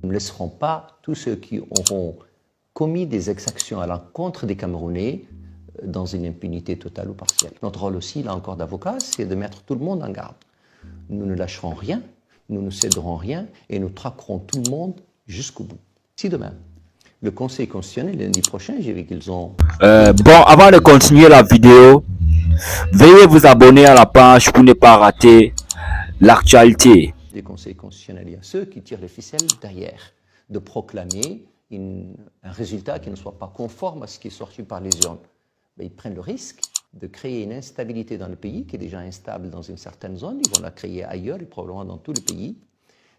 Nous ne laisserons pas tous ceux qui auront commis des exactions à l'encontre des Camerounais dans une impunité totale ou partielle. Notre rôle aussi, là encore d'avocat, c'est de mettre tout le monde en garde. Nous ne lâcherons rien, nous ne céderons rien et nous traquerons tout le monde jusqu'au bout. Si demain, le Conseil constitutionnel, lundi prochain, j'ai vu qu'ils ont... Bon, avant de continuer la vidéo, veuillez vous abonner à la page pour ne pas rater l'actualité. Des conseils constitutionnels, il y a ceux qui tirent les ficelles derrière, de proclamer un résultat qui ne soit pas conforme à ce qui est sorti par les urnes. Mais ils prennent le risque de créer une instabilité dans le pays, qui est déjà instable dans une certaine zone, ils vont la créer ailleurs et probablement dans tout le pays,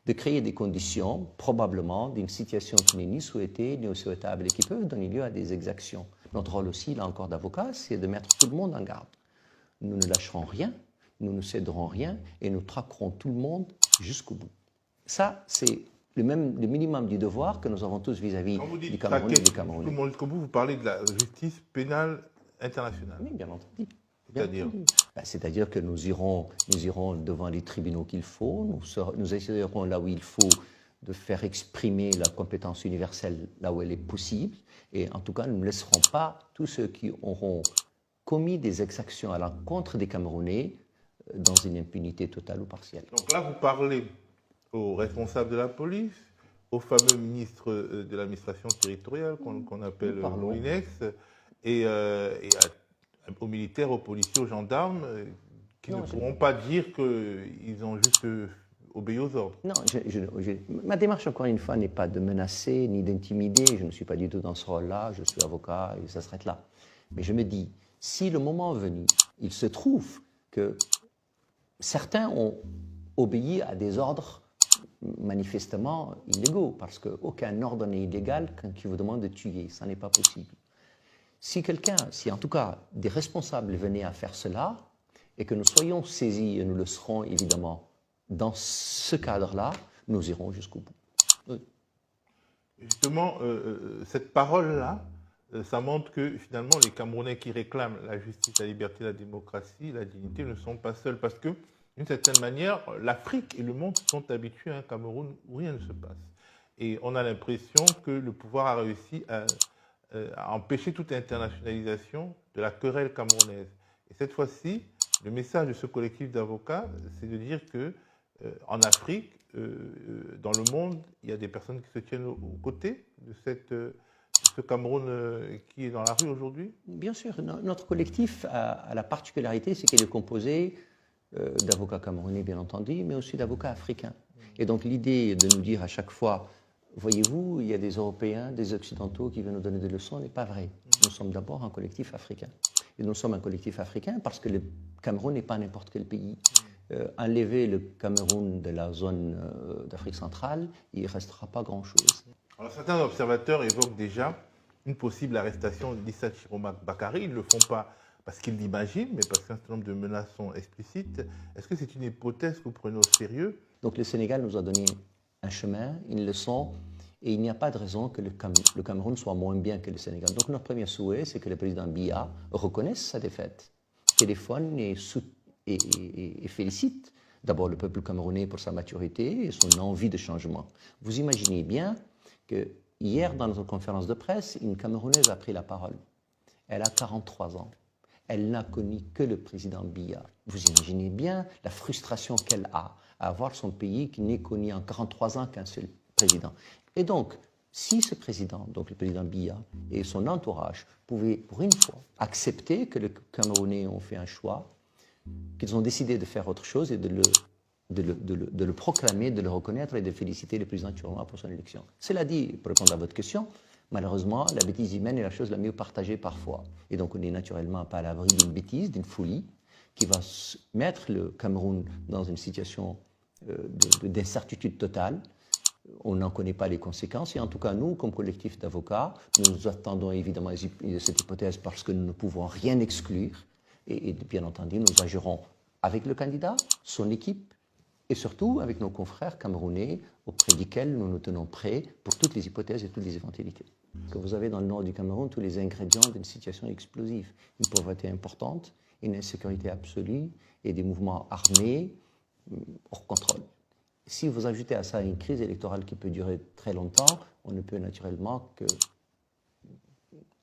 de créer des conditions, probablement, d'une situation qui n'est ni souhaitée, ni souhaitable, et qui peuvent donner lieu à des exactions. Notre rôle aussi, là encore d'avocat, c'est de mettre tout le monde en garde. Nous ne lâcherons rien, nous ne céderons rien, et nous traquerons tout le monde jusqu'au bout. Ça, c'est le minimum du devoir que nous avons tous vis-à-vis du Cameroun et des Camerounais. Comme vous parlez de la justice pénale internationale. Oui, bien entendu. C'est-à-dire que nous irons devant les tribunaux qu'il faut, nous essayerons là où il faut de faire exprimer la compétence universelle là où elle est possible, et en tout cas, nous ne laisserons pas tous ceux qui auront commis des exactions à l'encontre des Camerounais dans une impunité totale ou partielle. Donc là, vous parlez aux responsables de la police, au fameux ministre de l'administration territoriale qu'on appelle Moulinex, et aux militaires, aux policiers, aux gendarmes, qui ne pourront pas dire qu'ils ont juste obéi aux ordres. Non, ma démarche, encore une fois, n'est pas de menacer ni d'intimider. Je ne suis pas du tout dans ce rôle-là. Je suis avocat et ça s'arrête là. Mais je me dis, si le moment venu, il se trouve que certains ont obéi à des ordres manifestement illégaux, parce qu'aucun ordre n'est illégal quand il vous demande de tuer. Ça n'est pas possible. Si en tout cas des responsables venaient à faire cela, et que nous soyons saisis, et nous le serons évidemment, dans ce cadre-là, nous irons jusqu'au bout. Oui. Justement, cette parole-là, ça montre que finalement les Camerounais qui réclament la justice, la liberté, la démocratie, la dignité ne sont pas seuls, parce que d'une certaine manière, l'Afrique et le monde sont habitués à un Cameroun où rien ne se passe. Et on a l'impression que le pouvoir a réussi à empêcher toute internationalisation de la querelle camerounaise. Et cette fois-ci, le message de ce collectif d'avocats, c'est de dire que en Afrique, dans le monde, il y a des personnes qui se tiennent aux côtés de ce Cameroun qui est dans la rue aujourd'hui. Bien sûr, notre collectif a la particularité, c'est qu'il est composé d'avocats camerounais, bien entendu, mais aussi d'avocats africains. Et donc l'idée de nous dire à chaque fois, voyez-vous, il y a des Européens, des Occidentaux qui viennent nous donner des leçons, n'est pas vrai. Nous sommes d'abord un collectif africain. Et nous sommes un collectif africain parce que le Cameroun n'est pas n'importe quel pays. Enlever le Cameroun de la zone d'Afrique centrale, il ne restera pas grand-chose. Alors certains observateurs évoquent déjà une possible arrestation d'Issa Chiroma Bakary. Ils ne le font pas parce qu'ils l'imaginent, mais parce qu'un certain nombre de menaces sont explicites. Est-ce que c'est une hypothèse que vous prenez au sérieux? Donc le Sénégal nous a donné un chemin, une leçon, et il n'y a pas de raison que le Cameroun soit moins bien que le Sénégal. Donc notre premier souhait, c'est que le président Biya reconnaisse sa défaite, téléphone et félicite d'abord le peuple camerounais pour sa maturité et son envie de changement. Vous imaginez bien que hier, dans notre conférence de presse, une Camerounaise a pris la parole. Elle a 43 ans. Elle n'a connu que le président Biya. Vous imaginez bien la frustration qu'elle a à avoir son pays qui n'est connu en 43 ans qu'un seul président. Et donc, si ce président, donc le président Biya et son entourage, pouvaient pour une fois accepter que les Camerounais ont fait un choix, qu'ils ont décidé de faire autre chose et de le proclamer, de le reconnaître et de féliciter le président Chiroma pour son élection. Cela dit, pour répondre à votre question, malheureusement, la bêtise humaine est la chose la mieux partagée parfois. Et donc, on n'est naturellement pas à l'abri d'une bêtise, d'une folie, qui va mettre le Cameroun dans une situation d'incertitude totale. On n'en connaît pas les conséquences. Et en tout cas, nous, comme collectif d'avocats, nous attendons évidemment cette hypothèse parce que nous ne pouvons rien exclure. Et bien entendu, nous agirons avec le candidat, son équipe, et surtout avec nos confrères camerounais auprès desquels nous nous tenons prêts pour toutes les hypothèses et toutes les éventualités. Que vous avez dans le nord du Cameroun tous les ingrédients d'une situation explosive, une pauvreté importante, une insécurité absolue et des mouvements armés hors contrôle. si vous ajoutez à ça une crise électorale qui peut durer très longtemps, on ne peut naturellement que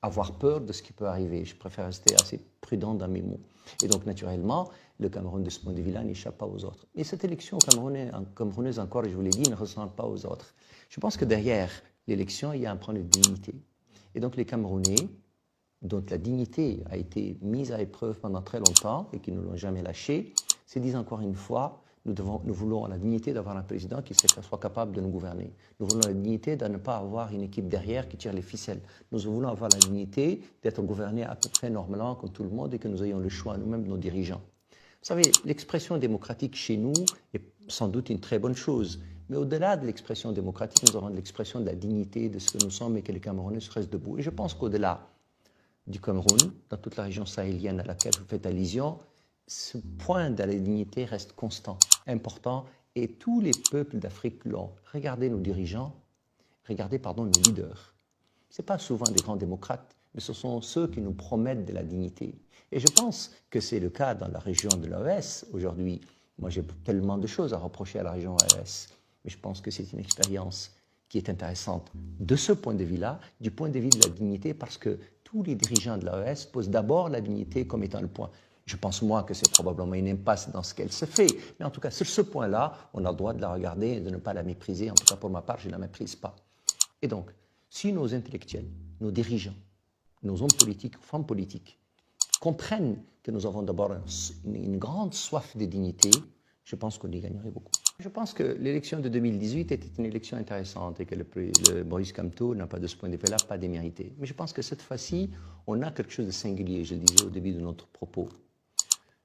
avoir peur de ce qui peut arriver. Je préfère rester assez prudent dans mes mots. Et donc, naturellement, le Cameroun, de ce point de vue-là, n'échappe pas aux autres. Mais cette élection camerounaise, encore, et je vous l'ai dit, ne ressemble pas aux autres. Je pense que derrière l'élection, il y a un problème de dignité. Et donc, les Camerounais, dont la dignité a été mise à épreuve pendant très longtemps et qui ne l'ont jamais lâchée, se disent encore une fois, nous voulons la dignité d'avoir un président qui soit capable de nous gouverner. Nous voulons la dignité de ne pas avoir une équipe derrière qui tire les ficelles. Nous voulons avoir la dignité d'être gouvernés à peu près normalement comme tout le monde et que nous ayons le choix nous-mêmes de nos dirigeants. Vous savez, l'expression démocratique chez nous est sans doute une très bonne chose. Mais au-delà de l'expression démocratique, nous avons l'expression de la dignité de ce que nous sommes et que les Camerounais restent debout. Et je pense qu'au-delà du Cameroun, dans toute la région sahélienne à laquelle vous faites allusion, ce point de la dignité reste constant, important, et tous les peuples d'Afrique l'ont. Regardez nos dirigeants, regardez nos leaders. Ce n'est pas souvent des grands démocrates, mais ce sont ceux qui nous promettent de la dignité. Et je pense que c'est le cas dans la région de l'AES aujourd'hui. Moi, j'ai tellement de choses à reprocher à la région AES, mais je pense que c'est une expérience qui est intéressante de ce point de vue-là, du point de vue de la dignité, parce que tous les dirigeants de l'AES posent d'abord la dignité comme étant le point. Je pense, moi, que c'est probablement une impasse dans ce qu'elle se fait. Mais en tout cas, sur ce point-là, on a le droit de la regarder et de ne pas la mépriser. En tout cas, pour ma part, je ne la méprise pas. Et donc, si nos intellectuels, nos dirigeants, nos hommes politiques, femmes politiques, comprennent que nous avons d'abord une grande soif de dignité, je pense qu'on y gagnerait beaucoup. Je pense que l'élection de 2018 était une élection intéressante et que le Maurice Kamto n'a pas de ce point de vue-là pas démérité. Mais je pense que cette fois-ci, on a quelque chose de singulier, je le disais au début de notre propos.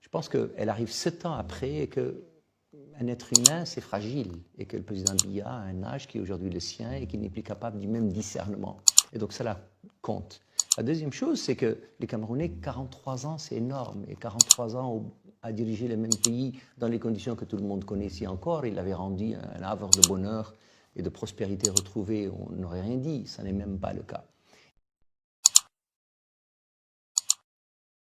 Je pense qu'elle arrive 7 ans après et qu'un être humain, c'est fragile et que le président Biya a un âge qui est aujourd'hui le sien et qu'il n'est plus capable du même discernement. Et donc cela compte. La deuxième chose, c'est que les Camerounais, 43 ans, c'est énorme. Et 43 ans à diriger le même pays dans les conditions que tout le monde connaît ici encore, il avait rendu un havre de bonheur et de prospérité retrouvée, on n'aurait rien dit, ça n'est même pas le cas.